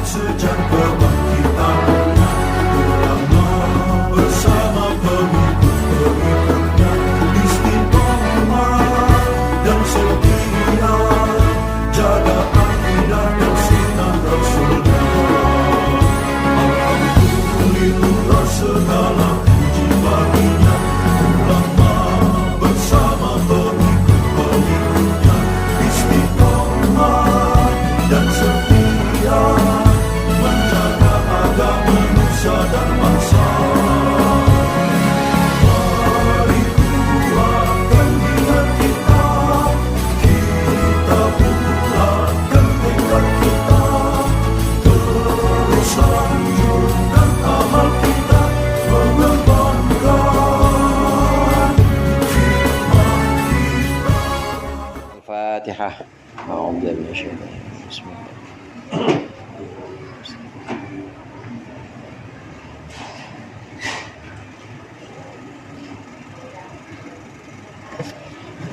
sejak kebangkitan ulama bersama pengikut-pengikutnya istiqomah dan setia jaga akidah dan sunnah Rasulullah. Alhamdulillah segala puji baginya ulama bersama pengikut-pengikutnya istiqomah dan setia menjaga agama nusa dan bangsa. Mari kuatkan niat kita, kita bulatkan tekad kita, terus lanjutkan amal kita, mengembangkan hikmah kita. Al-Fatihah. A'udzu billahi minasyaitonir rajim. Bismillah.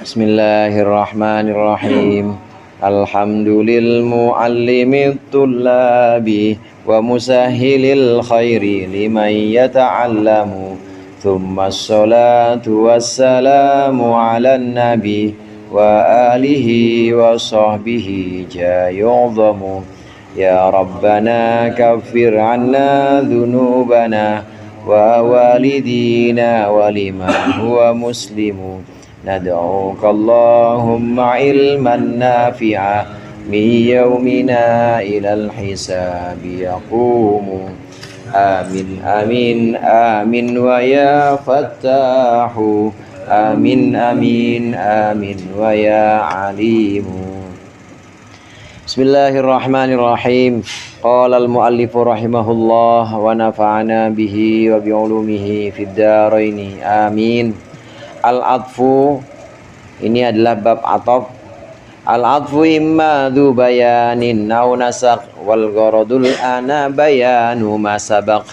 Bismillahirrahmanirrahim. Alhamdulil muallimit tullabi wa musahhilil khairi liman yata'allamu. Thumma assalatu wassalamu ala nabi wa alihi wa sahbihi jayu'zamu. Ya Rabbana kaffir anna dhunubana wa walidina wa liman huwa muslimu. Nad'uka Allahumma ilman nafi'a min yawmina ilal hisabi yaqumu. Amin amin amin wa ya fattahu. Amin amin amin wa ya alimu. Bismillahirrahmanirrahim. Qala al-muallifu rahimahullah wa nafa'ana bihi wa bi'ulumihi fid dharaini. Amin. Al-atfu ini adalah bab ataf. Al-atfu imma dhu bayanin aw nasakh wal gharadul ana bayanu ma sabaq.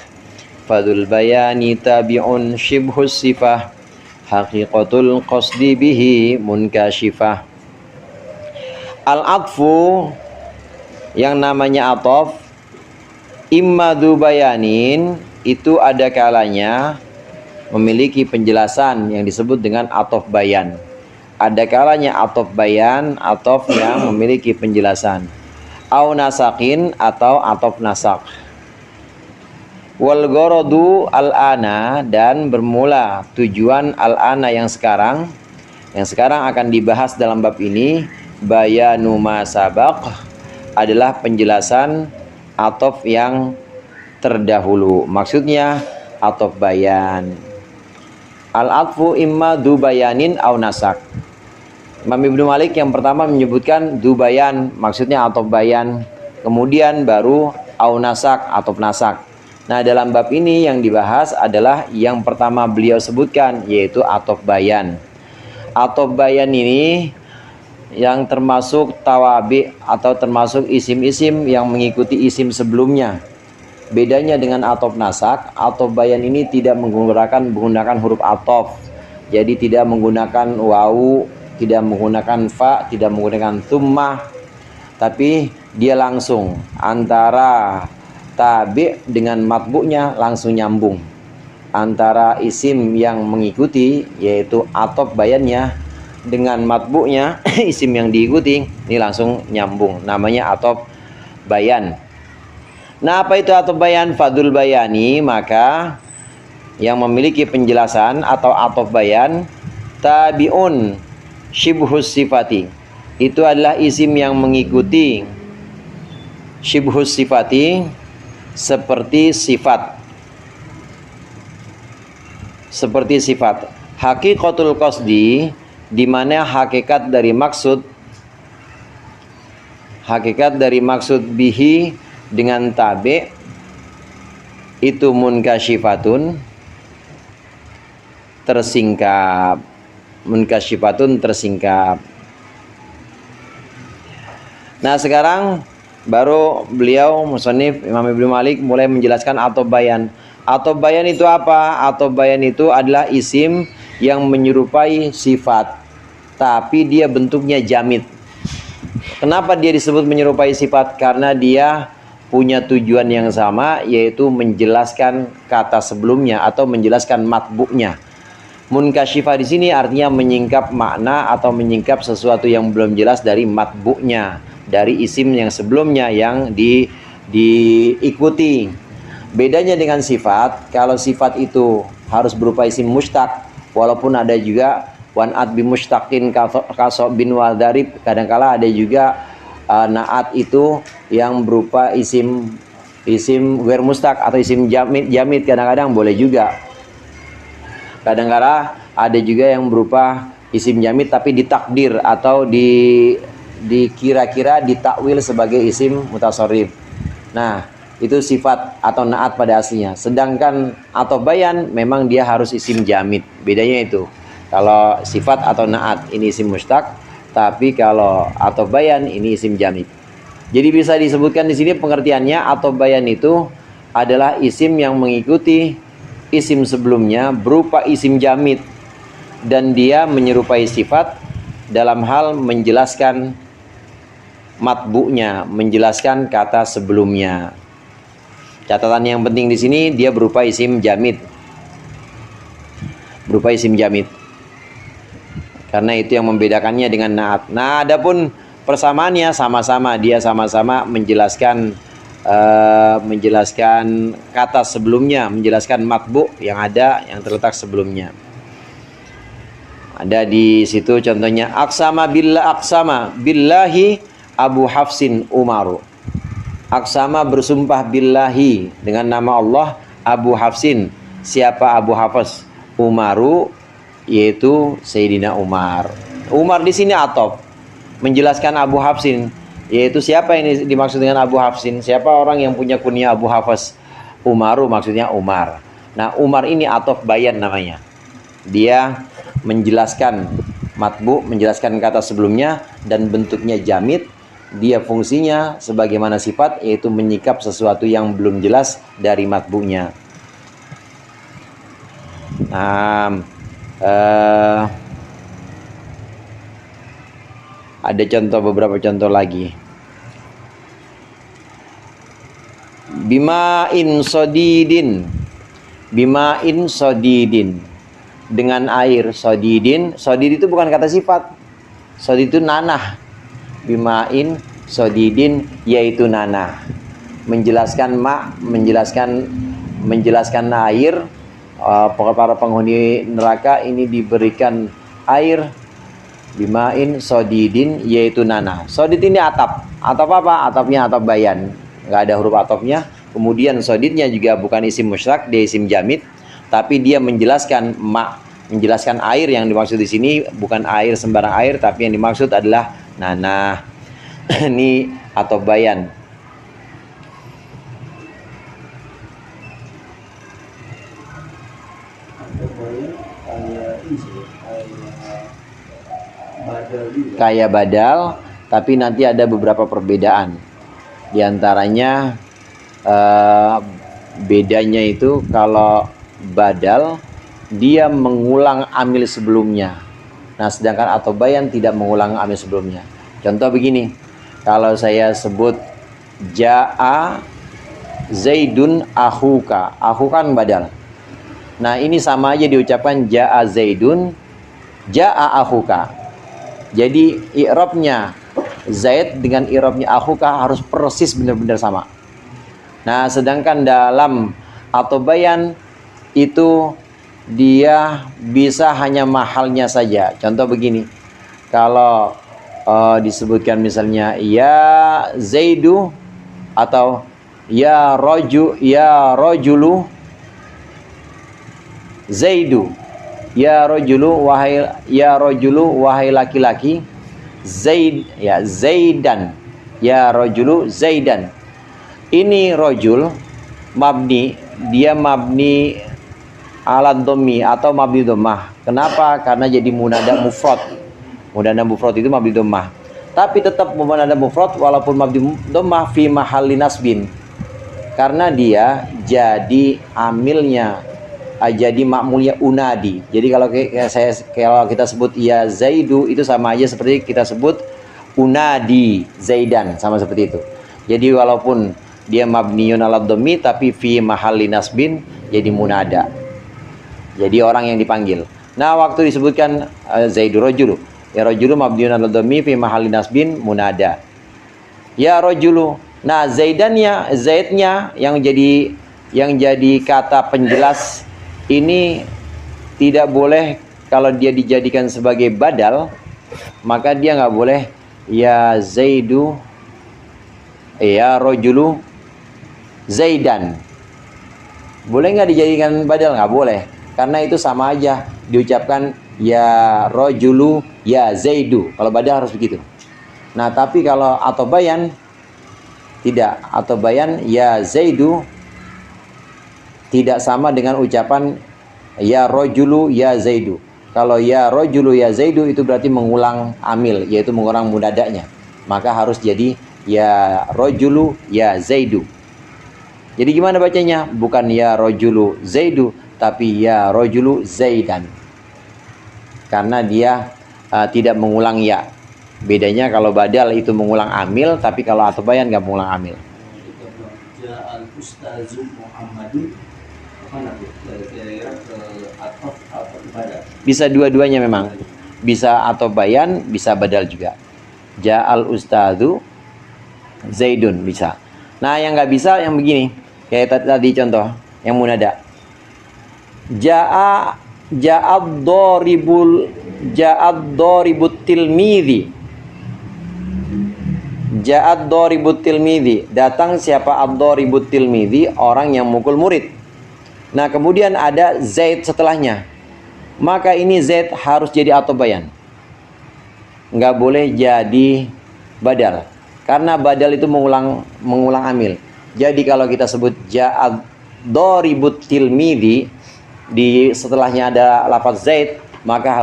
Fadul bayani tabi'un shibhus sifah haqiqatul qasdi bihi munkashifah. Al-atfu yang namanya ataf imma dhu bayanin itu ada kalanya memiliki penjelasan yang disebut dengan ataf bayan. Ada kalanya ataf bayan, ataf yang memiliki penjelasan. Au nasakin atau ataf nasak. Wal gharadu al-ana dan bermula tujuan al-ana yang sekarang akan dibahas dalam bab ini, bayanu ma sabaq, adalah penjelasan ataf yang terdahulu. Maksudnya ataf bayan. Al-atfu imma dhu bayanin aw nasak. Imam Ibnu Malik yang pertama menyebutkan dhu bayan, maksudnya ataf bayan, kemudian baru aw nasak, ataf nasak. Nah, dalam bab ini yang dibahas adalah yang pertama beliau sebutkan, yaitu ataf bayan. Ataf bayan ini yang termasuk tawabi atau termasuk isim-isim yang mengikuti isim sebelumnya. Bedanya dengan ataf nasak, ataf bayan ini tidak menggunakan huruf ataf. Jadi tidak menggunakan wawu, tidak menggunakan fa, tidak menggunakan thummah, tapi dia langsung antara tabi dengan matbu'nya langsung nyambung. Antara isim yang mengikuti yaitu ataf bayannya dengan matbu'nya isim yang diikuti, ini langsung nyambung. Namanya ataf bayan. Nah, apa itu ataf bayan? Fadul bayani, maka yang memiliki penjelasan atau ataf bayan tabi'un shibhus sifati. Itu adalah isim yang mengikuti shibhus sifati, seperti sifat. Seperti sifat. Haqiqatul qasdi, di mana hakikat dari maksud bihi dengan tabi itu munkashifatun, tersingkap. Munkashifatun, tersingkap. Nah, sekarang baru beliau musannif Imam Ibnu Malik mulai menjelaskan ataf bayan. Ataf bayan itu apa? Ataf bayan itu adalah isim yang menyerupai sifat, tapi dia bentuknya jamid. Kenapa dia disebut menyerupai sifat? Karena dia punya tujuan yang sama, yaitu menjelaskan kata sebelumnya atau menjelaskan matbu'nya. Munkashifah di sini artinya menyingkap makna atau menyingkap sesuatu yang belum jelas dari matbu'nya, dari isim yang sebelumnya yang diikuti. Bedanya dengan sifat, kalau sifat itu harus berupa isim mustaq, walaupun ada juga wan'at bi mustaqin kaso bin wadarib, kadangkala ada juga naat itu yang berupa isim ghair mustaq atau isim jamid kadang-kadang boleh juga. Kadang-kala ada juga yang berupa isim jamid tapi ditakdir atau dikira-kira ditakwil sebagai isim mutasarrif. Nah, itu sifat atau naat pada aslinya. Sedangkan atau bayan memang dia harus isim jamid. Bedanya itu. Kalau sifat atau naat ini isim mustaq, tapi kalau atau bayan ini isim jamid. Jadi bisa disebutkan di sini pengertiannya, atau bayan itu adalah isim yang mengikuti isim sebelumnya berupa isim jamid, dan dia menyerupai sifat dalam hal menjelaskan matbu'nya, menjelaskan kata sebelumnya. Catatan yang penting di sini dia berupa isim jamid. Berupa isim jamid. Karena itu yang membedakannya dengan naat. Nah, adapun persamaannya sama-sama, dia sama-sama menjelaskan kata sebelumnya, menjelaskan matbu' yang ada, yang terletak sebelumnya. Ada di situ contohnya aqsama billahi Abu Hafsin Umaru. Aqsama bersumpah billahi dengan nama Allah Abu Hafsin. Siapa Abu Hafs? Umaru, yaitu Sayyidina Umar. Umar di sini atop menjelaskan Abu Hafsin, yaitu siapa ini dimaksud dengan Abu Hafsin? Siapa orang yang punya kunyah Abu Hafs? Umaru maksudnya Umar. Nah, Umar ini atop bayan namanya. Dia menjelaskan matbu, menjelaskan kata sebelumnya, dan bentuknya jamid. Dia fungsinya sebagaimana sifat, yaitu menyikap sesuatu yang belum jelas dari matbu'nya. Nah, ada beberapa contoh lagi. Bima'in sodidin, dengan air. Sodidin, sodid itu bukan kata sifat. Sodid itu nanah. Bima'in sodidin, yaitu nanah. Menjelaskan menjelaskan air. Para penghuni neraka ini diberikan air. Bima'in sodidin, yaitu nanah. Sodid ini atap. Atap apa? Atapnya atap bayan, nggak ada huruf atapnya. Kemudian sodidnya juga bukan isim musyraq, dia isim jamid, tapi dia menjelaskan menjelaskan air. Yang dimaksud di sini bukan air sembarang air, tapi yang dimaksud adalah nanah. Ini atau bayan. Kayak badal, tapi nanti ada beberapa perbedaan. Di antaranya bedanya itu kalau badal dia mengulang amil sebelumnya. Nah, sedangkan atau bayan tidak mengulang amil sebelumnya. Contoh begini, kalau saya sebut ja'a Zaidun akhuka, akhu kan badal. Nah, ini sama aja diucapkan ja'a Zaidun, ja'a akhuka. Jadi i'rabnya Zaid dengan i'rabnya akhuka harus persis benar-benar sama. Nah, sedangkan dalam atau bayan itu dia bisa hanya mahalnya saja. Contoh begini, kalau disebutkan misalnya ya Zaidu atau ya rojulu Zaidu, ya rojulu wahai laki-laki, Zaid ya Zaidan, ya rojulu Zaidan. Ini rojul mabni, dia mabni ala dhammi atau mabni dhammah. Kenapa? Karena jadi munada mufrad. Munada mufrad itu mabni dhammah. Tapi tetap munada mufrad walaupun mabni dhammah fi mahalli nasbin. Karena dia jadi amilnya, jadi makmulnya unadi. Jadi kalau kita sebut ya Zaidu itu sama aja seperti kita sebut unadi Zaidan, sama seperti itu. Jadi walaupun dia mabniun ala dhammi tapi fi mahalli nasbin jadi munada. Jadi orang yang dipanggil. Nah, waktu disebutkan Zaidu rajulu, ya rajulu mabniun ala dhammi fi mahalli nasbin munada. Ya rajulu. Nah, Zaidannya, Zaidnya yang jadi kata penjelas ini tidak boleh kalau dia dijadikan sebagai badal, maka dia nggak boleh ya Zaidu, ya rajulu Zaidan. Boleh nggak dijadikan badal? Nggak boleh, karena itu sama aja diucapkan ya rajulu ya Zaidu. Kalau badal harus begitu. Nah, tapi kalau atau bayan tidak, atau bayan ya Zaidu tidak sama dengan ucapan ya rajulu ya Zaidu. Kalau ya rajulu ya Zaidu itu berarti mengulang amil, yaitu mengulang munadanya. Maka harus jadi ya rajulu ya Zaidu. Jadi gimana bacanya? Bukan ya rajulu Zaidu, tapi ya rajulu Zaidan. Karena dia tidak mengulang ya. Bedanya kalau badal itu mengulang amil, tapi kalau atau bayan nggak mengulang amil. Ja'al ustazu Muhammadun, mana tuh? Kira-kira ke atau ibadah. Bisa dua-duanya memang. Bisa atau bayan, bisa badal juga. Ja'al ustazu Zaidun bisa. Nah, yang nggak bisa yang begini. Kayak tadi contoh yang munada. Ja'ad doribut tilmidhi. Ja'ad doribut tilmidhi. Datang siapa ad-doribut tilmidhi? Orang yang mukul murid. Nah, kemudian ada Zaid setelahnya. Maka ini Zaid harus jadi atau bayan. Nggak boleh jadi badal. Karena badal itu mengulang amil. Jadi kalau kita sebut ja'ad doribut tilmidhi, di setelahnya ada lafaz Zaid, maka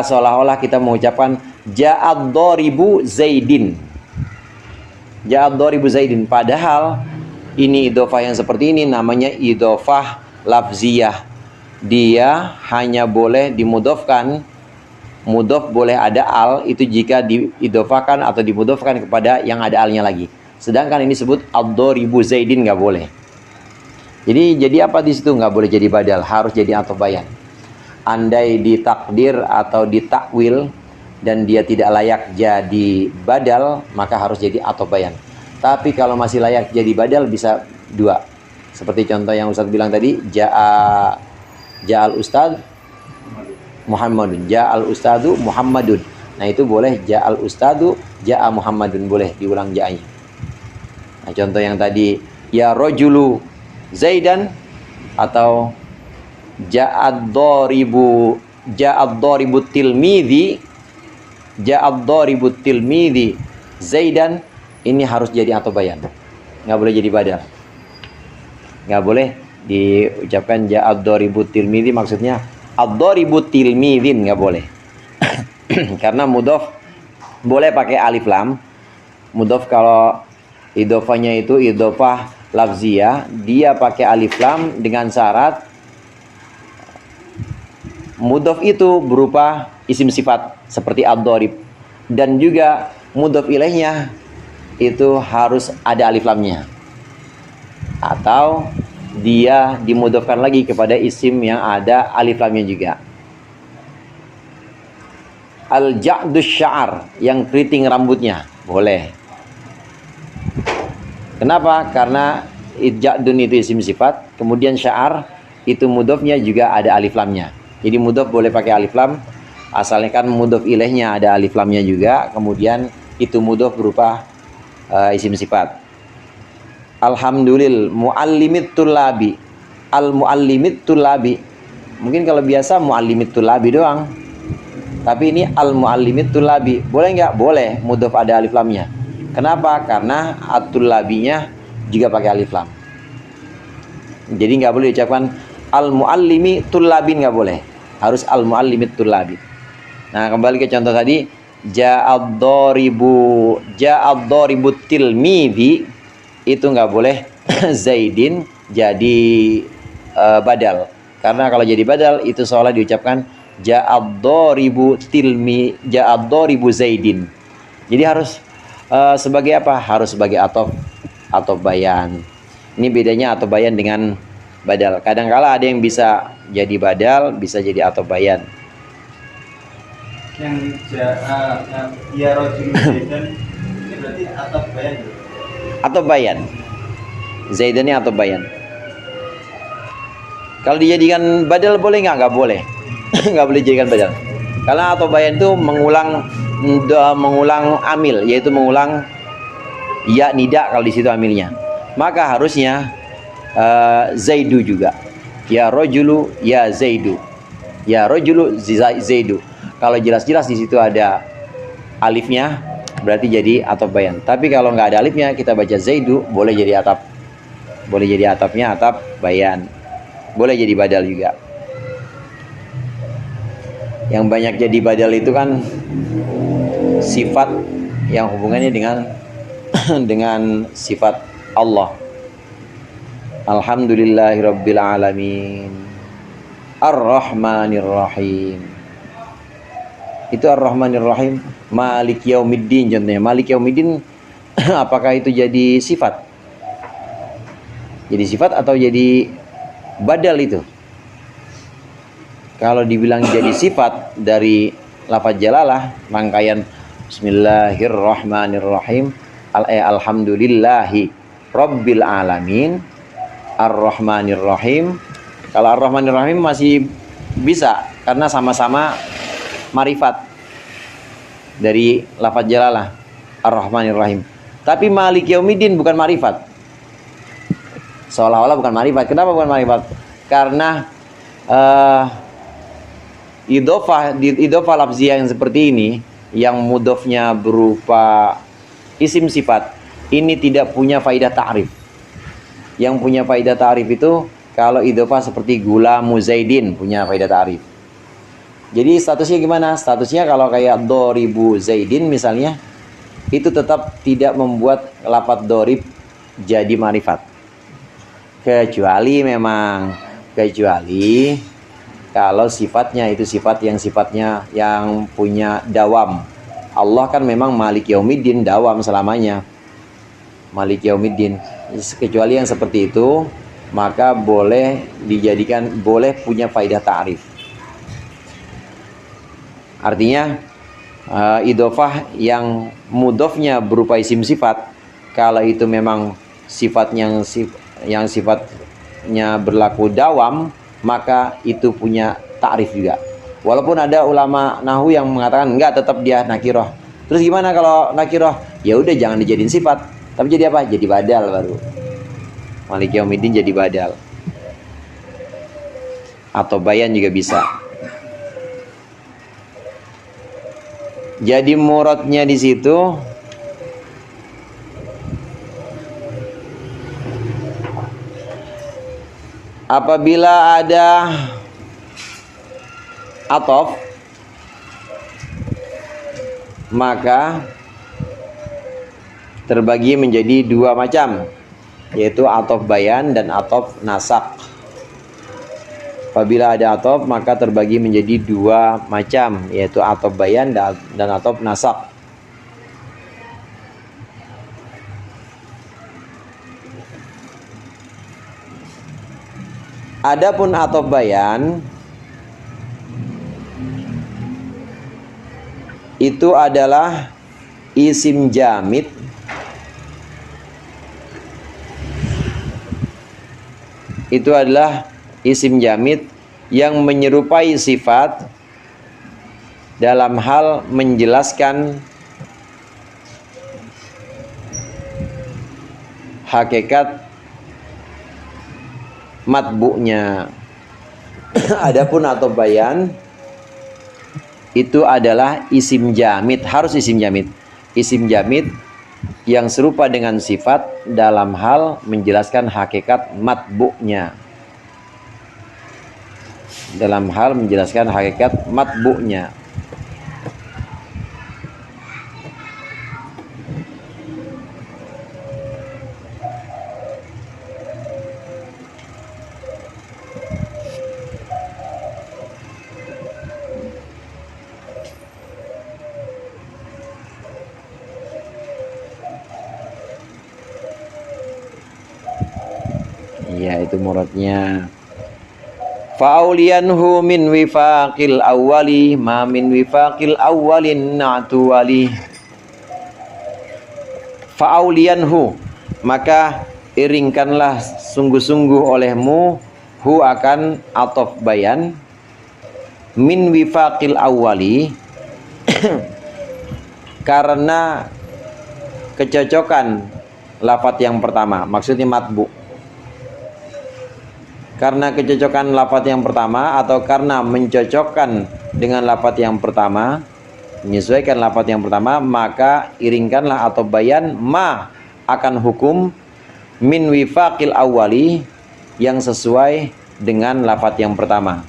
seolah-olah kita mengucapkan ja'ad doribu Zaidin. Ja'ad doribu Zaidin. Padahal ini idhofah yang seperti ini namanya idhofah lafziyah. Dia hanya boleh dimudhofkan. Mudhof boleh ada al, itu jika diidhofahkan atau dimudhofkan kepada yang ada alnya lagi. Sedangkan ini disebut ad-doribu Zaidin, nggak boleh. Jadi apa di situ? Nggak boleh jadi badal, harus jadi atau bayan. Andai ditakdir atau ditakwil dan dia tidak layak jadi badal, maka harus jadi atau bayan. Tapi kalau masih layak jadi badal bisa dua. Seperti contoh yang Ustaz bilang tadi, ja'al ustad Muhammadun, ja'al ustadu Muhammadun. Nah, itu boleh ja'al ustadu ja'a Muhammadun, boleh diulang ja'anya. Nah, contoh yang tadi ya rajulu Zaidan atau ja'ad doribut tilmidhi Zaidan, ini harus jadi atau bayan. Nggak boleh jadi badal. Nggak boleh diucapkan ja'ad doribut tilmidhi, maksudnya ad-doribut tilmidhin, nggak boleh. Karena mudhof boleh pakai alif lam. Mudhof kalau idhofahnya itu idhofah lafziyah, dia pakai alif lam dengan syarat mudhof itu berupa isim sifat seperti ad-dorib, dan juga mudhof ilaihnya itu harus ada alif lamnya, atau dia dimudhofkan lagi kepada isim yang ada alif lamnya juga. Al-ja'dus sya'ar, yang keriting rambutnya, boleh. Kenapa? Karena ja'dun itu isim sifat, kemudian sya'ar itu mudhofnya juga ada alif lamnya. Jadi mudhof boleh pakai alif lam, asalnya kan mudhof ilaihnya ada alif lamnya juga, kemudian itu mudhof berupa isim sifat. Alhamdulillah muallimit tulabi. Al muallimit tulabi. Mungkin kalau biasa muallimit tulabi doang. Tapi ini al muallimit tulabi. Boleh nggak? Boleh. Mudhof ada alif lamnya. Kenapa? Karena at-tulabinya juga pakai alif lam. Jadi nggak boleh diucapkan al muallimi tulabin, nggak boleh. Harus al muallimit tulabi. Nah, kembali ke contoh tadi, ja'ad doribu tilmidhi. Itu nggak boleh Zaidin jadi badal, karena kalau jadi badal itu seolah diucapkan ja'ad doribu Zaidin. Jadi harus sebagai apa? Harus sebagai atof atau bayan. Ini bedanya atau bayan dengan badal. Kadang-kala ada yang bisa jadi badal, bisa jadi atau bayan. Yang ya rojul zaidan ini berarti atau bayan. Atau bayan. Zaidan ini atau bayan. Kalau dijadikan badal boleh nggak? Nggak boleh. Nggak boleh dijadikan badal. Karena atau bayan itu mengulang amil, yaitu mengulang ya nida kalau di situ amilnya. Maka harusnya zaidu juga. Ya rojulu ya zaidu. Ya rojulu zaidu. Kalau jelas-jelas di situ ada alifnya, berarti jadi atop bayan. Tapi kalau nggak ada alifnya, kita baca zaidu, boleh jadi atap. Boleh jadi atapnya atap bayan. Boleh jadi badal juga. Yang banyak jadi badal itu kan sifat yang hubungannya dengan dengan sifat Allah. Alhamdulillahirabbil alamin. Ar-Rahmanir Rahim. Itu Ar-Rahmanir Rahim, Malik Yaumiddin contohnya. Malik Yaumiddin apakah itu jadi sifat? Jadi sifat atau jadi badal itu? Kalau dibilang jadi sifat dari lafaz jalalah, rangkaian Bismillahirrahmanirrahim, alhamdulillahi rabbil alamin, Ar-Rahmanir Rahim. Kalau Ar-Rahmanir Rahim masih bisa karena sama-sama marifat dari lafaz jalalah Ar-Rahmanir Rahim. Tapi Malik Yaumiddin bukan marifat. Seolah-olah bukan marifat. Kenapa bukan marifat? Karena idhofah lafziyah yang seperti ini, yang mudhofnya berupa isim sifat, ini tidak punya faidah ta'rif. Yang punya faidah ta'rif itu kalau idhofah seperti gulamu zaidin, punya faidah ta'rif. Jadi statusnya gimana? Statusnya kalau kayak doribu zaidin misalnya, itu tetap tidak membuat lafadz dorib jadi marifat. Kecuali kalau sifatnya itu sifatnya yang punya dawam. Allah kan memang Malik Yaumiddin, dawam selamanya. Malik Yaumiddin. Kecuali yang seperti itu, maka boleh punya faidah ta'rif. Artinya idhofah yang mudhofnya berupa isim sifat, kalau itu memang sifatnya yang sifatnya berlaku dawam, maka itu punya ta'rif juga. Walaupun ada ulama nahwu yang mengatakan enggak, tetap dia nakiroh. Terus gimana kalau nakiroh? Ya udah jangan dijadiin sifat, tapi jadi apa? Jadi badal baru. Malik Yaumiddin jadi badal. Atau bayan juga bisa. Jadi muradnya di situ apabila ada atof, maka terbagi menjadi dua macam, yaitu atof bayan dan atof nasak. Apabila ada atof, maka terbagi menjadi dua macam, yaitu atof bayan dan atof nasak. Adapun atof bayan itu adalah isim jamid yang menyerupai sifat dalam hal menjelaskan hakikat matbu'nya. Adapun atof bayan itu adalah isim jamid, harus isim jamid. Isim jamid yang serupa dengan sifat dalam hal menjelaskan hakikat matbu'nya. Dalam hal menjelaskan hakikat matbu'nya. Iya, itu muradnya. Fa'auliyanhu min wifaqil awwali ma min wifaqil awwalin na'tu wali. Fa'auliyanhu, maka iringkanlah sungguh-sungguh olehmu hu akan atof bayan min wifaqil awwali karena kecocokan lafadz yang pertama, maksudnya matbu. Karena kecocokan lafadz yang pertama atau karena mencocokkan dengan lafadz yang pertama, menyesuaikan lafadz yang pertama, maka iringkanlah atau bayan ma akan hukum min wifaqil awwali yang sesuai dengan lafadz yang pertama.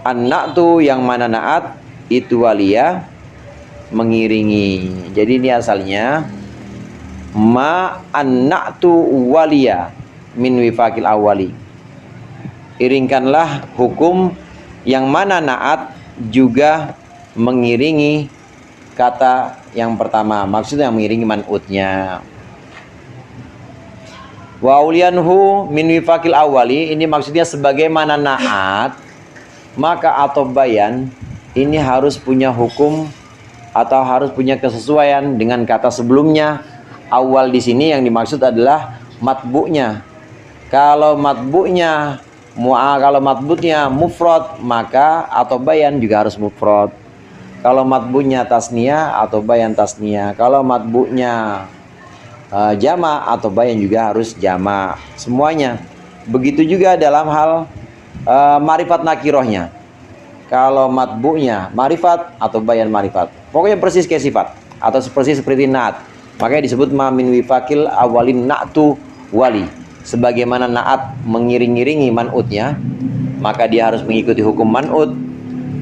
An-na'tu yang mana naat itu walia mengiringi. Jadi ini asalnya ma an-na'tu waliya min wifaqil awwali. Iringkanlah hukum yang mana naat juga mengiringi kata yang pertama, maksudnya mengiringi man'utnya. Wa auliyanhu min wifaqil awwali, ini maksudnya sebagaimana naat, maka atau bayan ini harus punya hukum atau harus punya kesesuaian dengan kata sebelumnya. Awal di sini yang dimaksud adalah matbu'nya. Kalau matbu'nya mufrad, maka atau bayan juga harus mufrad. Kalau matbu'nya tasniyah atau bayan tasniyah. Kalau matbu'nya jama atau bayan juga harus jama. Semuanya. Begitu juga dalam hal marifat nakirohnya. Kalau matbu'nya marifat atau bayan marifat. Pokoknya persis kayak sifat atau persis seperti naat. Makanya disebut ma min wifaqil awalin na'tu wali. Sebagaimana naat mengiring-iringi man'utnya, maka dia harus mengikuti hukum man'ut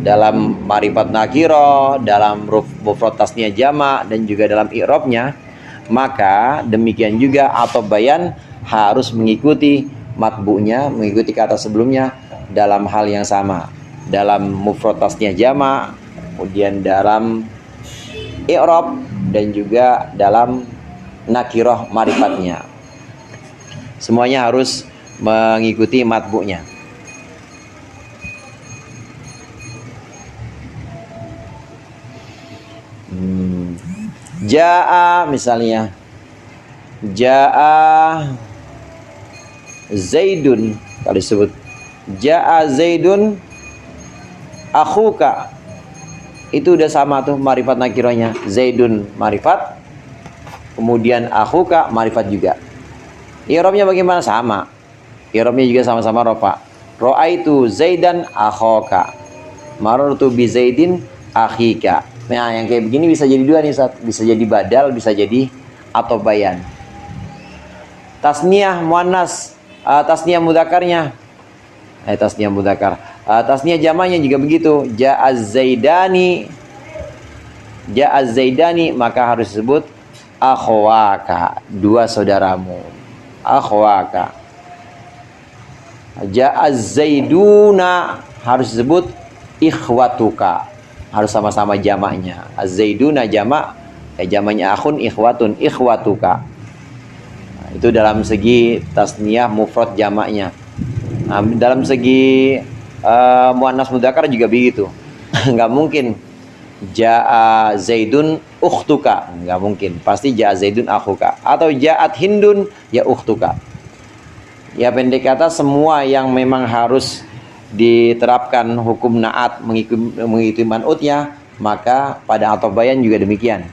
dalam marifat nakiro, dalam mufrad tasniyah jama, dan juga dalam i'rabnya. Maka demikian juga atau bayan harus mengikuti matbu'nya, mengikuti kata sebelumnya dalam hal yang sama. Dalam mufrad tasniyah jama, kemudian dalam i'rab, dan juga dalam nakiroh marifatnya. Semuanya harus mengikuti matbu'nya. Ja'a misalnya, Ja'a Zaidun, kalau disebut Ja'a Zaidun akhuka, itu udah sama tuh marifat nakirohnya. Zaidun marifat, kemudian akhuka marifat juga. I'rabnya bagaimana? Sama. I'rabnya juga sama-sama rofa. Ra'aitu Zaidan akhoka, marartu bi Zaidin akhika. Nah, yang kayak begini bisa jadi dua nih, bisa jadi badal, bisa jadi atau bayan. Tasniyah muannas, tasniyah mudzakarnya. Tasniyah mudzakar. Tasniyah jamanya juga begitu. Ja'az Zaidani, maka harus disebut akhwaka, dua saudaramu. Akhwaka. Ja'az Zaiduna, harus disebut ikhwatuka, harus sama-sama jamaknya. Az-Zaiduna jamak, jamaknya akhun, ikhwatun, ikhwatuka. Nah, itu dalam segi tasniyah mufrad jamaknya. Nah, dalam segi muannas mudzakkar juga begitu. Nggak mungkin Ja'a Zaidun ukhtuka, nggak mungkin. Pasti Ja'a Zaidun akhuka atau Ja'at Hindun ya ukhtuka. Ya pendek kata, semua yang memang harus diterapkan hukum naat mengikuti man'utnya, maka pada atau bayan juga demikian.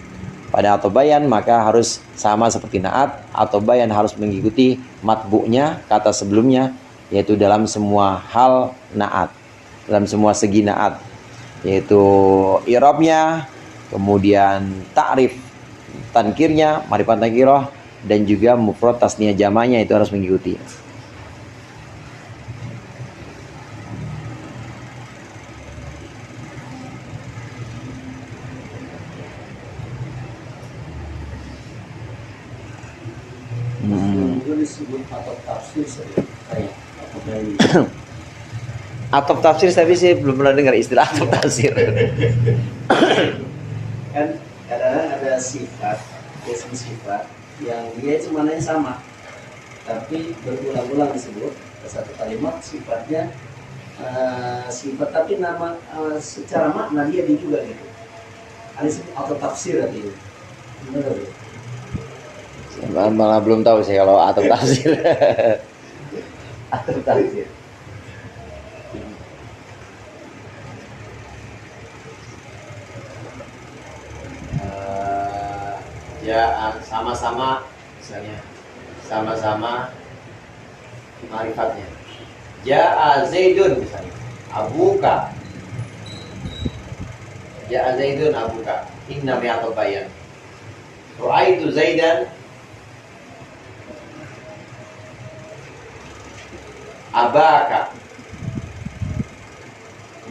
Pada atau bayan maka harus sama seperti naat. Atau bayan harus mengikuti matbu'nya, kata sebelumnya, yaitu dalam semua hal naat, dalam semua segi naat, yaitu i'rabnya, kemudian ta'rif tankirnya, marifat nakiroh, dan juga mufrad tasniyah jamanya itu harus mengikuti. Atop tafsir tapi sih belum pernah dengar istilah atop tafsir. Kan kadang ada sifat, isim sifat, yang dia itu maknanya sama, tapi berulang-ulang disebut satu kalimat sifatnya sifat, tapi nama secara makna dia juga gitu. Ada disebut atau tafsir artinya. Benar ya? Malah belum tahu sih kalau atau tafsir. Atau tafsir. Ya sama-sama, misalnya sama-sama marifatnya. Ja'a Zaidun misalnya, abuka. Ja'a Zaidun abuka. Inna mi'atu bayan. Ra'aitu Zaidan abaka.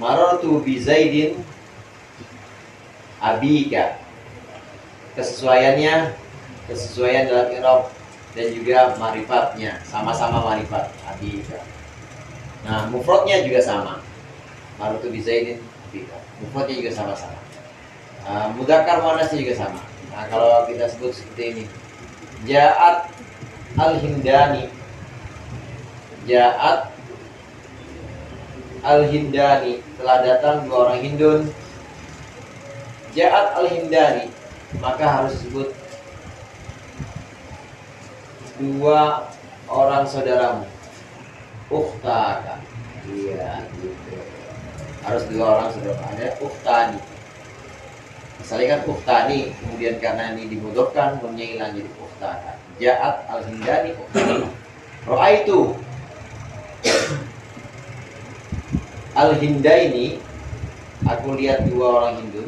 Marartu bi Zaidin abika. Kesesuaian dalam i'rab dan juga marifatnya sama-sama marifat abika. Nah, mufradnya juga sama. Marartu bi Zaidin abika. Mufradnya juga sama-sama. Mudzakkar muannasnya juga sama. Nah, kalau kita sebut seperti ini, Ja'at al-Hindani. Ja'at al-Hindani, telah datang dua orang Hindun. Ja'at al-Hindani, maka harus disebut dua orang saudaramu. Ukhtaka. Iya, gitu. Harus dua orang saudara. Ada ukhtani. Misalnya kan ukhtani, kemudian karena ini dimudhofkan, nunnya hilang jadi ukhtaka. Ja'at al-Hindani ukhtani. Ra'aitu al-Hindaini, aku lihat dua orang Hindu.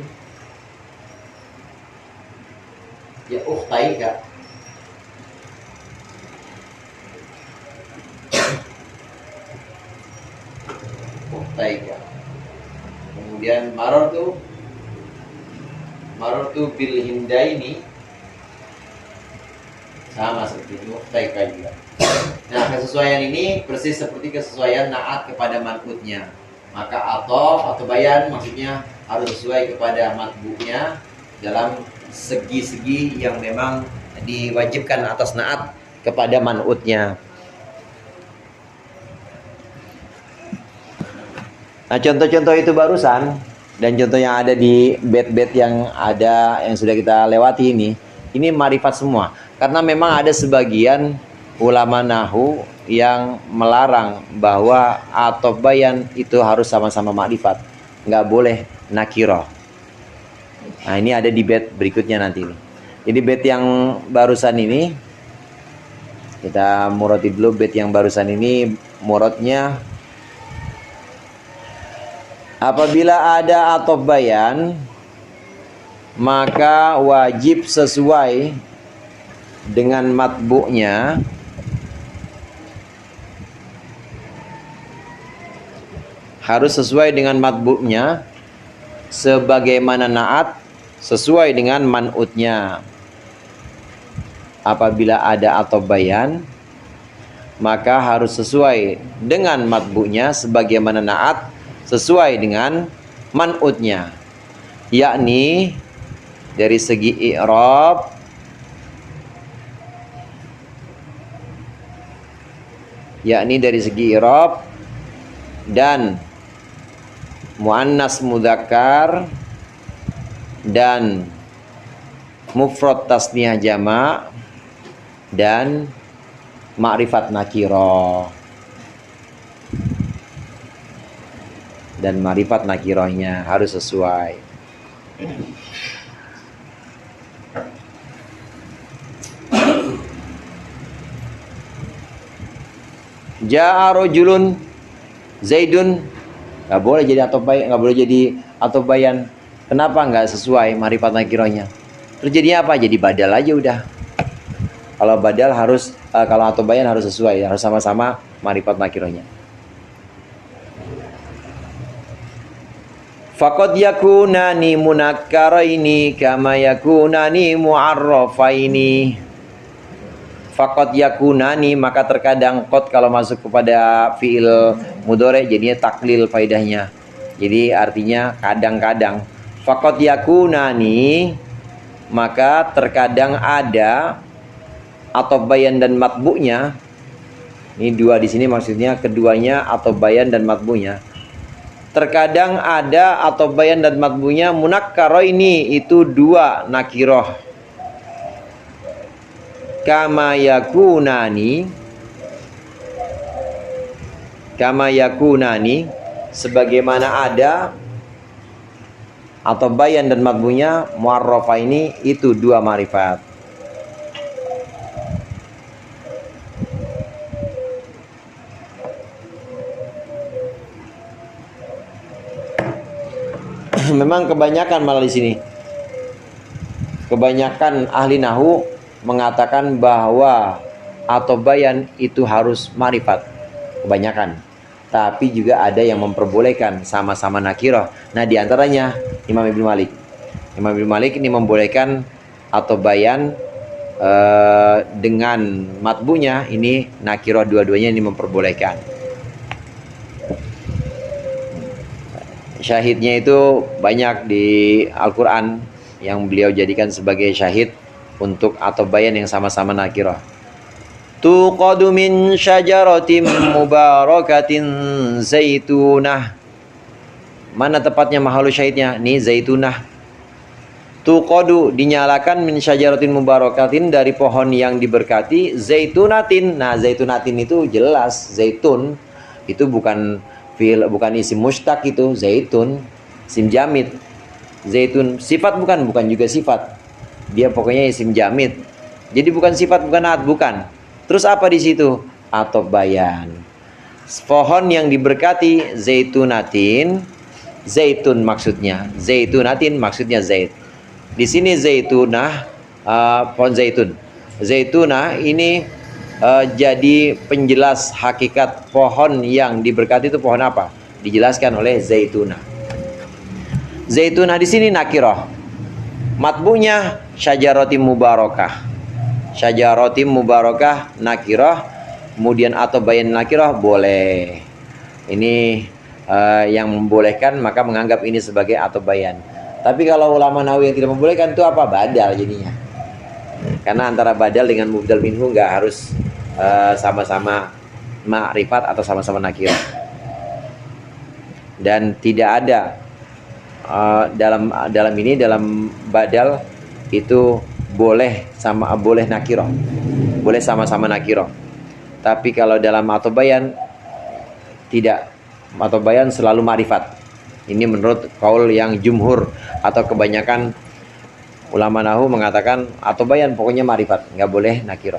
Ya ukhtaika. Ukhtaika. Kemudian marartu bil Hindaini, sama seperti itu, ukhtaika juga. Nah, kesesuaian ini persis seperti kesesuaian naat kepada man'utnya. Maka atof atau bayan maksudnya harus sesuai kepada matbu'nya dalam segi-segi yang memang diwajibkan atas naat kepada man'utnya. Nah, contoh-contoh itu barusan dan contoh yang ada di bait-bait yang sudah kita lewati ini marifat semua. Karena memang ada sebagian ulama nahwu yang melarang bahwa atof bayan itu harus sama-sama makrifat, nggak boleh nakirah. Nah, ini ada di bait berikutnya nanti nih. Jadi bait yang barusan ini kita murati dulu. Bait yang barusan ini muradnya, apabila ada atof bayan maka wajib sesuai dengan matbu'nya. Harus sesuai dengan matbu'nya sebagaimana naat sesuai dengan man'utnya. Apabila ada atof bayan maka harus sesuai dengan matbu'nya sebagaimana naat sesuai dengan man'utnya, yakni dari segi i'rab dan muannas mudzakkar dan mufrad tasniyah jama' dan ma'rifat nakirah. Dan ma'rifat nakirahnya harus sesuai. Ja'a rajulun Zaidun, nggak boleh jadi atof bayan, nggak boleh jadi atof bayan. Kenapa nggak sesuai ma'rifat nakirahnya? Terjadinya apa? Jadi badal aja udah. Kalau badal harus, kalau atof bayan harus sesuai, harus sama-sama ma'rifat nakirahnya. Faqad yakunani munakkaraini kama yakunani mu'arrafaini. Faqad yakunani, maka terkadang qad kalau masuk kepada fiil mudhari jadinya taklil faidahnya. Jadi artinya kadang-kadang. Faqad yakunani, maka terkadang ada atau bayan dan matbu'nya. Ini dua di sini maksudnya keduanya atau bayan dan matbu'nya. Terkadang ada atau bayan dan matbu'nya munakkaro, ini itu dua nakiroh. Kama yakunani, sebagaimana ada atau bayan dan matbu'nya mu'arrafa, ini itu dua ma'rifat. Memang kebanyakan malah di sini. Kebanyakan ahli nahwu mengatakan bahwa atau bayan itu harus ma'rifat. Kebanyakan. Tapi juga ada yang memperbolehkan sama-sama nakirah. Nah, diantaranya Imam Ibnu Malik. Imam Ibnu Malik ini membolehkan atau bayan dengan matbu'nya ini nakirah, dua-duanya ini memperbolehkan. Syahidnya itu banyak di Al-Quran yang beliau jadikan sebagai syahid untuk atau bayan yang sama-sama nakirah. Tuqadu min syajaratin mubarakatin zaitunah. Mana tepatnya mahalu syahidnya? Ini zaitunah. Tuqadu, dinyalakan min syajaratin mubarakatin, dari pohon yang diberkati, zaitunatin. Nah, zaitunatin itu jelas zaitun. Itu bukan isim mustaq, itu zaitun, isim jamid. Zaitun sifat bukan juga sifat. Dia pokoknya isim jamid. Jadi bukan sifat, bukan naat, bukan. Terus apa di situ? Atau bayan. Pohon yang diberkati zaitunatin, zaitun maksudnya. Zaitunatin maksudnya zait. Di sini zaitunah, pohon zaitun. Zaitunah ini jadi penjelas hakikat pohon yang diberkati itu pohon apa? Dijelaskan oleh zaitunah. Zaitunah di sini nakirah. Matbu'nya syajaratim mubarakah. Syajaratim mubarakah nakirah. Kemudian atau bayan nakirah boleh. Ini yang membolehkan maka menganggap ini sebagai atau bayan. Tapi kalau ulama nahwu yang tidak membolehkan itu apa? Badal jadinya. Karena antara badal dengan mubdal minhu nggak harus sama-sama ma'rifat atau sama-sama nakirah. Dan tidak ada dalam badal itu boleh nakirah, boleh sama-sama nakirah. Tapi kalau dalam atau bayan tidak, atau bayan selalu ma'rifat. Ini menurut kaul yang jumhur atau kebanyakan ulama nahwu mengatakan atau bayan pokoknya ma'rifat, nggak boleh nakirah.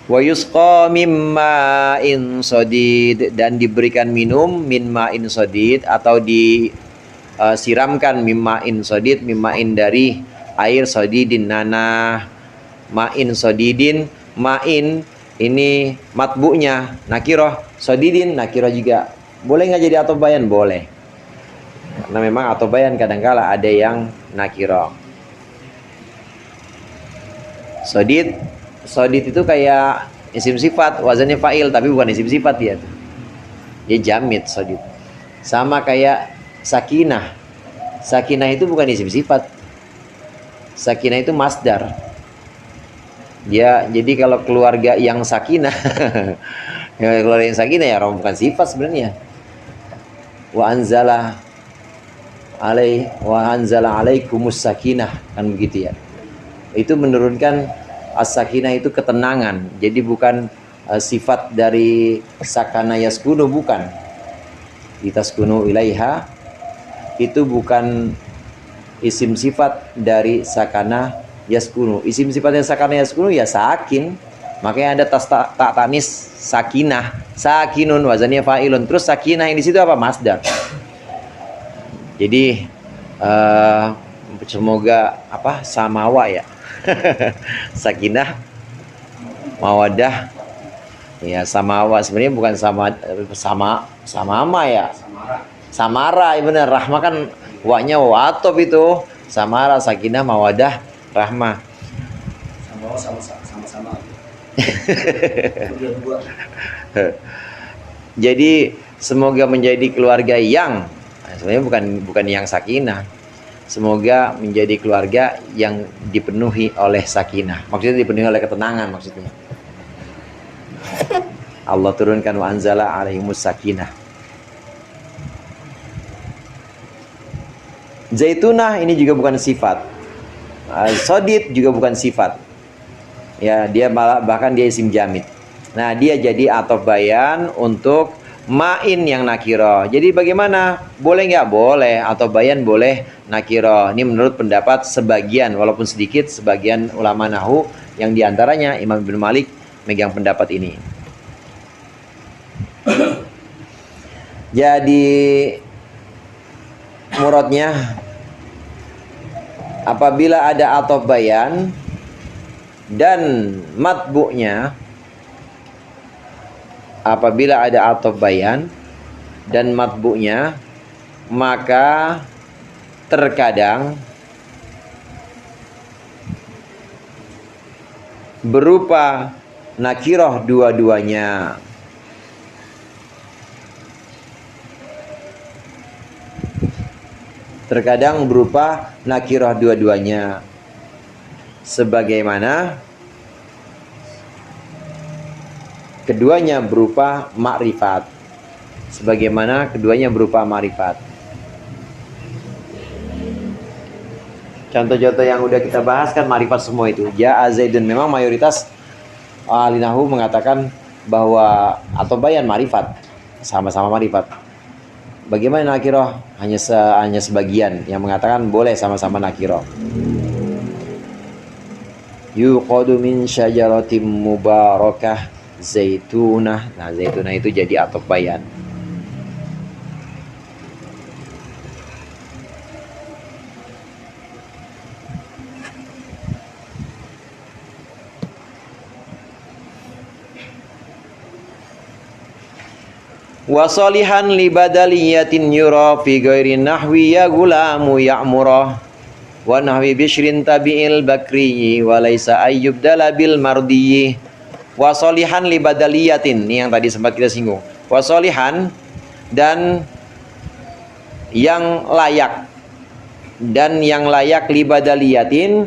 Wa yusqa mimma'in sadid, dan diberikan minum min ma'in sadid, atau disiramkan mimma'in sadid, mimma'in dari air sadidin nanah, ma'in sadidin. Ma'in ini matbu'nya nakirah, sadidin nakirah juga. Boleh nggak jadi atau bayan? Boleh. Karena memang atau bayan kadangkala ada yang nakirah. Sadid itu kayak isim sifat, wazannya fa'il, tapi bukan isim sifat dia. Dia jamid sadid. Sama kayak sakinah. Sakinah itu bukan isim sifat. Sakinah itu masdar. Dia jadi kalau keluarga yang sakinah, keluarga yang sakinah ya bukan sifat sebenarnya. Wa anzala alaikumus sakinah, kan begitu ya. Itu menurunkan as-sakinah itu ketenangan. Jadi bukan sifat dari sakana yaskunu, bukan. Itaskunu ilaiha itu bukan isim sifat dari sakana yaskunu. Isim sifatnya sakana yaskunu ya sakin. Makanya ada tak tanis sakinah, sakinun wazannya fa'ilun. Terus sakinah yang di situ apa? Masdar. Jadi semoga samawa ya. Sakinah, mawadah, ya samawa sebenarnya bukan sama ya. Samara, ya benar. Rahmah kan wa'nya wa'atob itu. Samara, sakinah, mawadah, rahmah. Sama-sama. Jadi semoga menjadi keluarga yang sebenarnya bukan yang sakinah. Semoga menjadi keluarga yang dipenuhi oleh sakinah. Maksudnya dipenuhi oleh ketenangan maksudnya. Allah turunkan wa anzala alaihimus sakinah. Zaitunah ini juga bukan sifat. Sodid juga bukan sifat. Ya, dia malah bahkan dia isim jamid. Nah, dia jadi ataf bayan untuk ma'in yang nakiro. Jadi bagaimana? Boleh nggak? Boleh. Atau bayan boleh nakiro. Ini menurut pendapat sebagian, walaupun sedikit, sebagian ulama nahu yang diantaranya Imam Ibnu Malik megang pendapat ini. Jadi muradnya apabila ada ataf bayan dan matbu'nya, apabila ada ataf bayan dan matbu'nya, maka terkadang berupa nakiroh dua-duanya. Terkadang berupa nakiroh dua-duanya. Sebagaimana keduanya berupa makrifat. Sebagaimana keduanya berupa makrifat. Contoh-contoh yang udah kita bahas kan makrifat semua itu. Ja'a Zaidun, memang mayoritas ahli nahwu mengatakan bahwa atau bayan makrifat, sama-sama makrifat. Bagaimana nakiroh? Hanya sebagian yang mengatakan boleh sama-sama nakiroh. Yuqadu min syajaratim mubarakah zaitunah. Nah, zaitunah itu jadi ataf bayan. Wa salihan li badaliyatin yura fi ghairi nahwi ya gulamu ya'murah wa nahwi bisyrin tabi'il bakri wa laisa ayyub dalabil mardiyi. Wa salihan li badaliyatin, ini yang tadi sempat kita singgung. Wa salihan, dan yang layak, dan yang layak li badaliyatin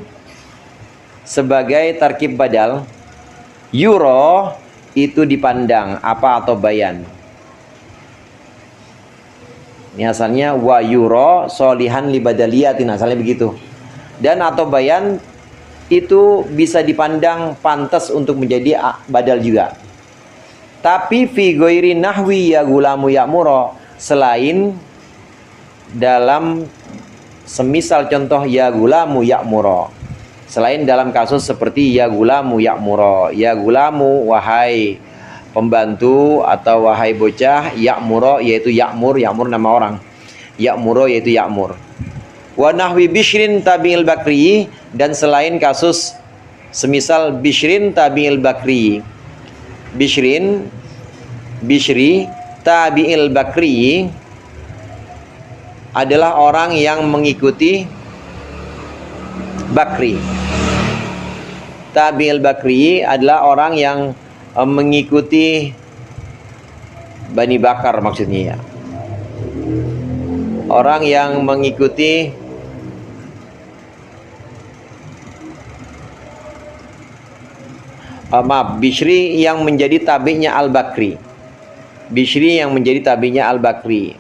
sebagai tarkib badal. Yura itu dipandang apa atau bayan. Ini asalnya wa yura solihan li badaliyatin, asalnya begitu. Dan atau bayan itu bisa dipandang pantas untuk menjadi badal juga. Tapi fi ghairi nahwi ya gulamu ya'mura, selain dalam semisal contoh ya gulamu ya'mura, selain dalam kasus seperti ya gulamu ya'mura, ya gulamu wahai pembantu atau wahai bocah, ya'muro yaitu ya'mur, ya'mur nama orang, ya'muro yaitu ya'mur. Wa nahwi bisyrin tabi'il bakri, dan selain kasus semisal bisyrin tabi'il bakri, bishri tabi'il bakri adalah orang yang mengikuti bakri. Tabi'il bakri adalah orang yang mengikuti Bani Bakar, maksudnya ya. Orang yang mengikuti Bishri yang menjadi tabi'nya Al-Bakri. Bishri yang menjadi tabi'nya Al-Bakri.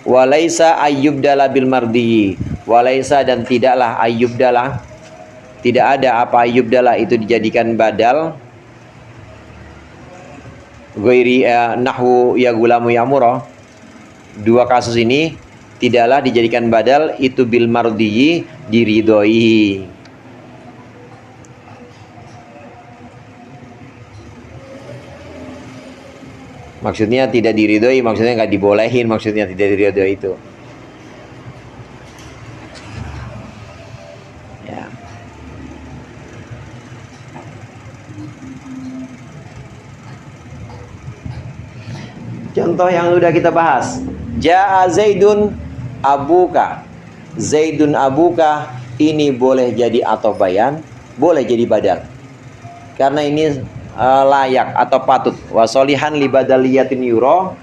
Walaisa ayyubdala bil mardi. Walaisa, dan tidaklah ayyubdala, tidak ada apa ayyubdala itu dijadikan badal. Ghairi nahwu ya gulamu ya'mura. Dua kasus ini tidaklah dijadikan badal itu bil mardiyi, diridhoi. Maksudnya tidak diridhoi, maksudnya nggak dibolehin, maksudnya tidak diridhoi itu. Ya. Contoh yang udah kita bahas. Ja'a Zaidun abuka. Zaidun abuka ini boleh jadi atau bayan, boleh jadi badal. Karena ini layak atau patut. Wa solihan li badaliyatin yura,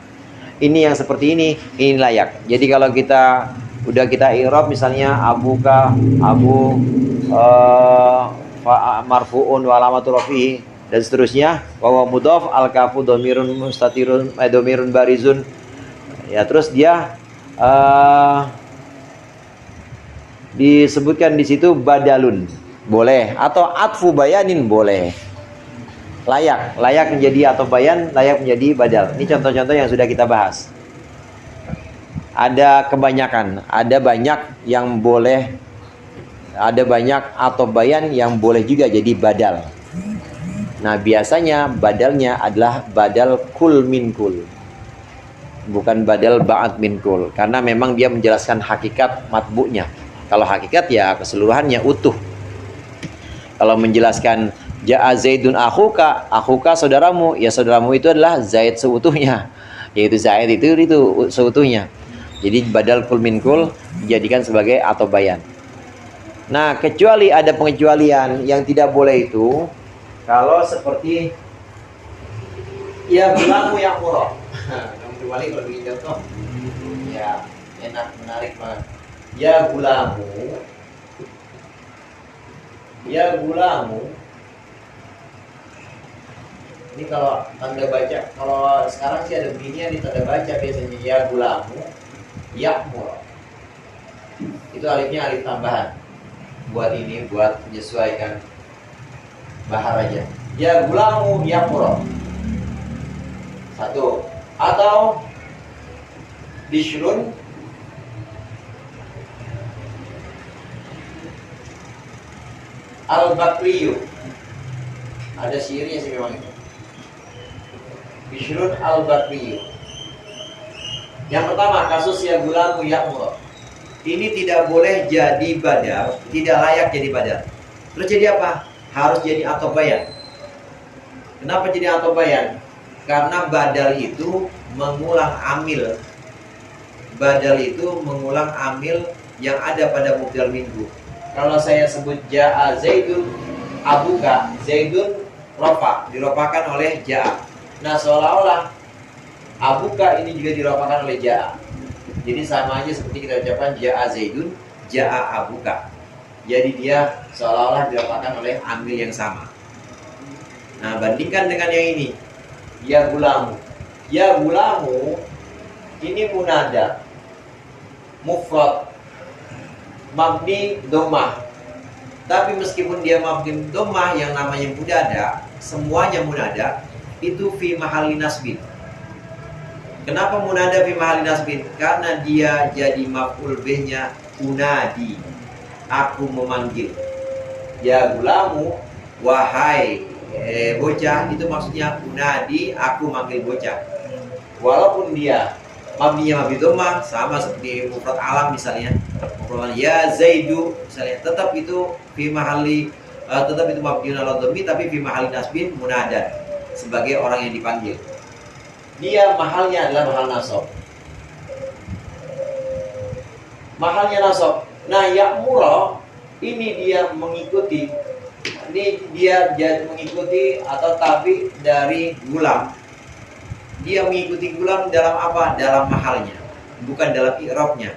ini yang seperti ini layak. Jadi kalau kita udah kita i'rab misalnya abuka, abu marfu'un wa alamatu rafihi dan seterusnya, wa mudhaf al kafu dhamirun mustatirun dhamirun barizun. Ya, terus dia disebutkan di situ badalun boleh atau atfu bayanin boleh. Layak menjadi atau bayan, layak menjadi badal. Ini contoh-contoh yang sudah kita bahas. Ada kebanyakan, ada banyak yang boleh, ada banyak atau bayan yang boleh juga jadi badal. Nah, biasanya badalnya adalah badal kul min kul, bukan badal ba'at min kul, karena memang dia menjelaskan hakikat matbu'nya. Kalau hakikat ya keseluruhannya utuh. Kalau menjelaskan ja'a Zaidun akhuka saudaramu, ya saudaramu itu adalah Zaid seutuhnya, yaitu Zaid itu seutuhnya. Jadi badal kul min kul dijadikan sebagai atau bayan. Nah, kecuali ada pengecualian yang tidak boleh itu kalau seperti ya gulamu yang murah. Kecuali kalau bikin contoh ya enak, menarik banget. Ya gulamu ini kalau tanda baca, kalau sekarang sih ada beginian di tanda baca biasanya ya gulamu ya'mur. Itu alifnya alif tambahan. Buat ini, buat menyesuaikan bahar aja. Ya gulamu ya'mur. Satu. Atau bishrun al-bakriyu. Ada syairnya sih memang itu. Bishrun al-bakriyu. Yang pertama, kasus ya gulamu ya'mur. Ini tidak boleh jadi badal, tidak layak jadi badal. Terus jadi apa? Harus jadi atau bayan. Kenapa jadi atau bayan? Karena badal itu mengulang amil. Badal itu mengulang amil yang ada pada mubdal minhu. Kalau saya sebut ja'a Zaidun abuka, Zaidun rofa, diropakan oleh ja'a. Nah, seolah-olah abuka ini juga diropakan oleh ja'a. Jadi sama aja seperti kita ucapkan ja'a Zaidun, ja'a abuka. Jadi dia seolah-olah diropakan oleh amil yang sama. Nah, bandingkan dengan yang ini. Ya gulamu. Ya gulamu ini munada mufrad mabni dhammah. Tapi meskipun dia mabni dhammah yang namanya munada, semuanya munada itu fi mahalli nasbin. Kenapa munada fi mahalli nasbin? Karena dia jadi maf'ul bihnya unadi. Aku memanggil. Ya gulamu, wahai bocah, itu maksudnya unadi, aku manggil bocah. Walaupun dia mabninya mabni dhammah, sama seperti mufrad alam misalnya. Ya Zaidu misalnya, tetap itu fi mahalli tetap itu mabniun ala dhammi, tapi fi mahalli nasbin munadan, sebagai orang yang dipanggil. Dia mahalnya adalah mahal nasab. Mahalnya nasab. Nah, ya'mura ini dia mengikuti. Ini dia mengikuti atau tabi dari gulam. Dia mengikuti gulam dalam apa? Dalam mahalnya, bukan dalam i'rabnya.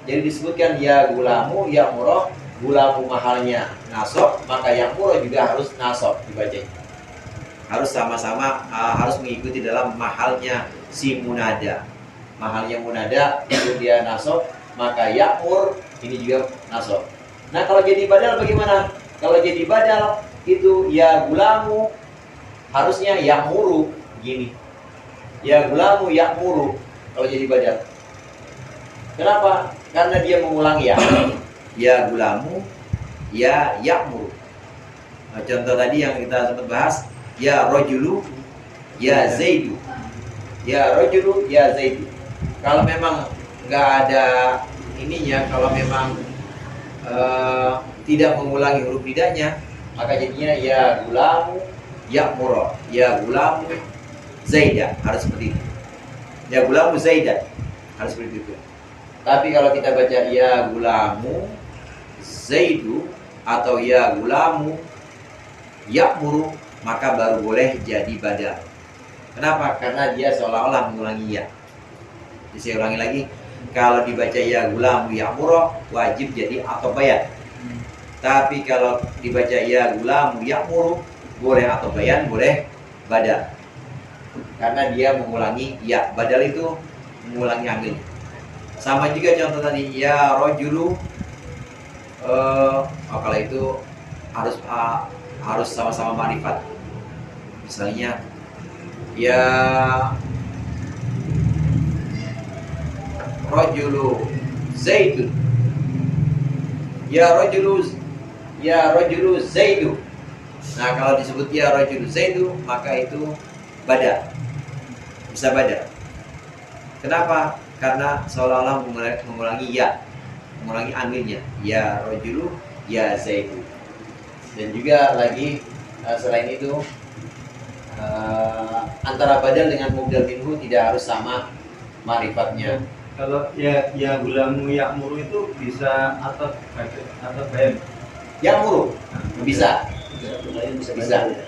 Jadi disebutkan ya gulamu ya'mura, gulamu mahalnya nasab, maka ya'mura juga harus nasab dibacanya. Harus sama-sama harus mengikuti dalam mahalnya si munada. Mahalnya munada itu dia nasab, maka ya'mur ini juga nasab. Nah, kalau jadi badal bagaimana? Kalau jadi badal itu ya gulamu harusnya ya'muru gini. Ya gulamu ya'muru kalau jadi badal. Kenapa? Karena dia mengulang ya. Ya gulamu ya ya'muru. Nah, contoh tadi yang kita sempat bahas, ya rojulu ya Zaidu. Ya rojulu ya Zaidu. Kalau memang nggak ada ininya, kalau memang tidak mengulangi huruf nidanya, maka jadinya ya gulamu ya'muru, ya gulamu Zaidah, harus seperti itu. Ya gulamu Zaidah, harus seperti itu. Tapi kalau kita baca ya gulamu Zaidu atau ya gulamu ya'muru, maka baru boleh jadi badal. Kenapa? Karena dia seolah-olah mengulangi ya. Jadi saya ulangi lagi, kalau dibaca ya gulamu ya'muru wajib jadi atau bayan. Tapi kalau dibaca ya gulamu ya'muru boleh atau bayan, boleh badal. Karena dia mengulangi ya, badal itu mengulangi amil. Sama juga contoh tadi ya rojulu, kalau itu harus sama-sama ma'rifat. Misalnya ya rojulu zaidun, ya rojulu zaidu. Nah kalau disebut ya rojulu zaidu maka itu badal, bisa badal. Kenapa? Karena seolah-olah mengulangi ya, mengulangi amilnya, ya rojulu ya zaidu. Dan juga lagi selain itu antara badal dengan mubdal minhu tidak harus sama ma'rifatnya. Kalau ya gulamu ya'muru itu bisa atau bayan. Ya'muru bisa, Satu lain bisa Bisa. baca, ya.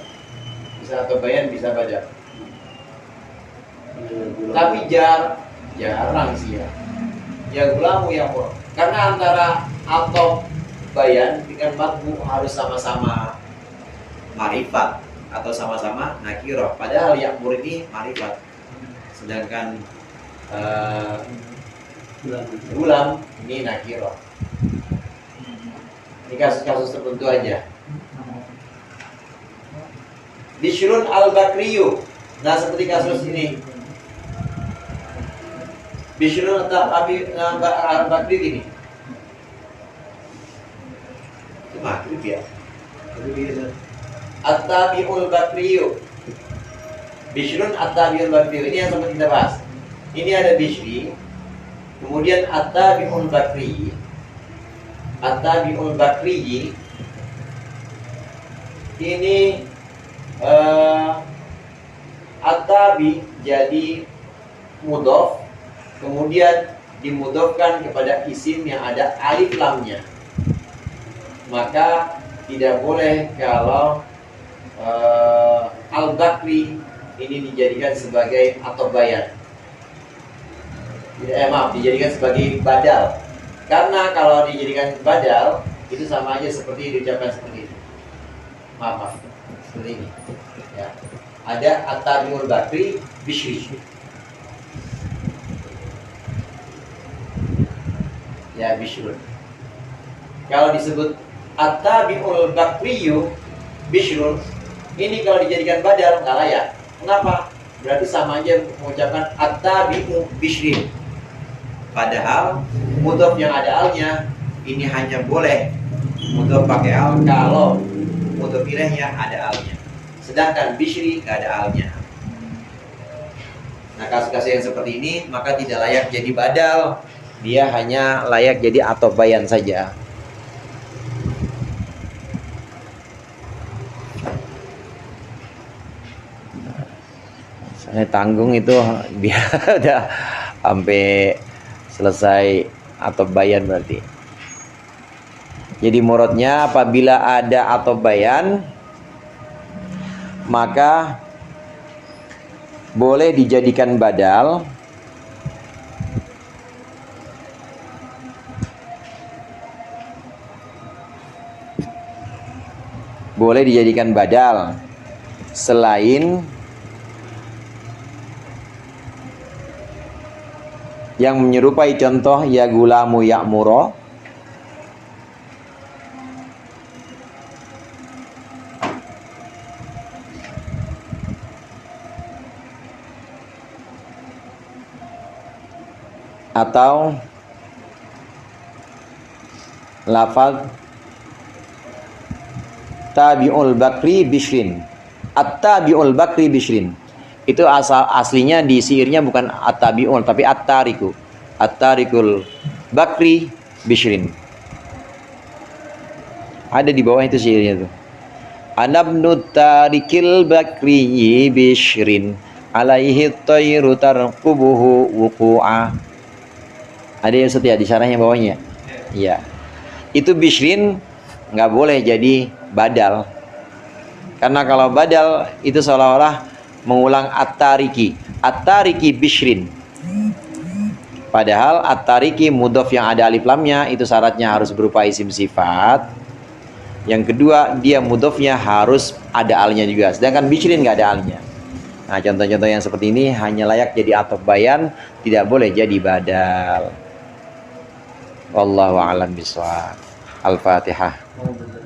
bisa atau bayan, bisa badal. Ya, gulamu. Tapi jarang sih ya. Ya gulamu ya'muru. Karena antara atau bayan dengan matbu harus sama-sama ma'rifat atau sama-sama nakirah. Padahal ya'muru ini ma'rifat. Sedangkan gulam ini nakirah. Ini kasus-kasus tertentu aja. Bishrun al-Bakriyu. Nah seperti kasus ini. Bishrun al-Bakri ini. Itu makrif ya. At-Tabi'ul Bakriyu. Bishrun at-Tabi'ul Bakriyu. Ini yang sempat kita bahas. Ini ada Bishri. Kemudian At-Tabi'ul Bakri. At-Tabi'ul Bakri ini At-Tabi jadi mudhof, kemudian dimudhofkan kepada isim yang ada alif lamnya. Maka tidak boleh kalau Al-Bakri ini dijadikan sebagai atau bayan. Dijadikan sebagai badal. Karena kalau dijadikan badal itu sama aja seperti diucapkan seperti itu. Maaf, seperti ini. Ya. Ada At-Tabi'ul Bakri Bishri. Ya, Bishrun. Kalau disebut At-Tabi'ul Bakriyu Bishrun, ini kalau dijadikan badal nggak layak. Kenapa? Berarti sama aja mengucapkan At-Tabi'u Bishrin. Padahal mudhof yang ada alnya ini hanya boleh mudhof pakai al kalau mudhof ilaihnya ada alnya. Sedangkan Bishri nggak ada alnya. Nah kasus-kasus yang seperti ini maka tidak layak jadi badal. Dia hanya layak jadi atau bayan saja. Saya tanggung itu biar udah sampai selesai atau bayan berarti. Jadi muradnya apabila ada atau bayan maka boleh dijadikan badal selain yang menyerupai contoh ya gulamu ya'muru atau lafaz Tabi'ul Bakri Bishrin. At-Tabi'ul Bakri Bishrin. Itu aslinya di syairnya bukan At-Tabi'ul tapi At-Tariku. At-Tarikul Bakri Bishrin. Ada di bawah itu syairnya tuh. Anabnu Tarikil Bakri Bishrin alaihi tayru tarqubuhu wuqu'a. Ada yang setia di syarahnya bawahnya. Iya. Itu Bishrin nggak boleh jadi badal. Karena kalau badal itu seolah-olah mengulang At-Tariki. At-Tariki Bishrin. Padahal at-tariki mudhof yang ada alif lamnya itu syaratnya harus berupa isim sifat. Yang kedua, dia mudhofnya harus ada alnya juga. Sedangkan bisyrin nggak ada alnya. Nah, contoh-contoh yang seperti ini hanya layak jadi ataf bayan, tidak boleh jadi badal. Wallahu a'lam bishawab. Al-Fatihah. Oh, bener.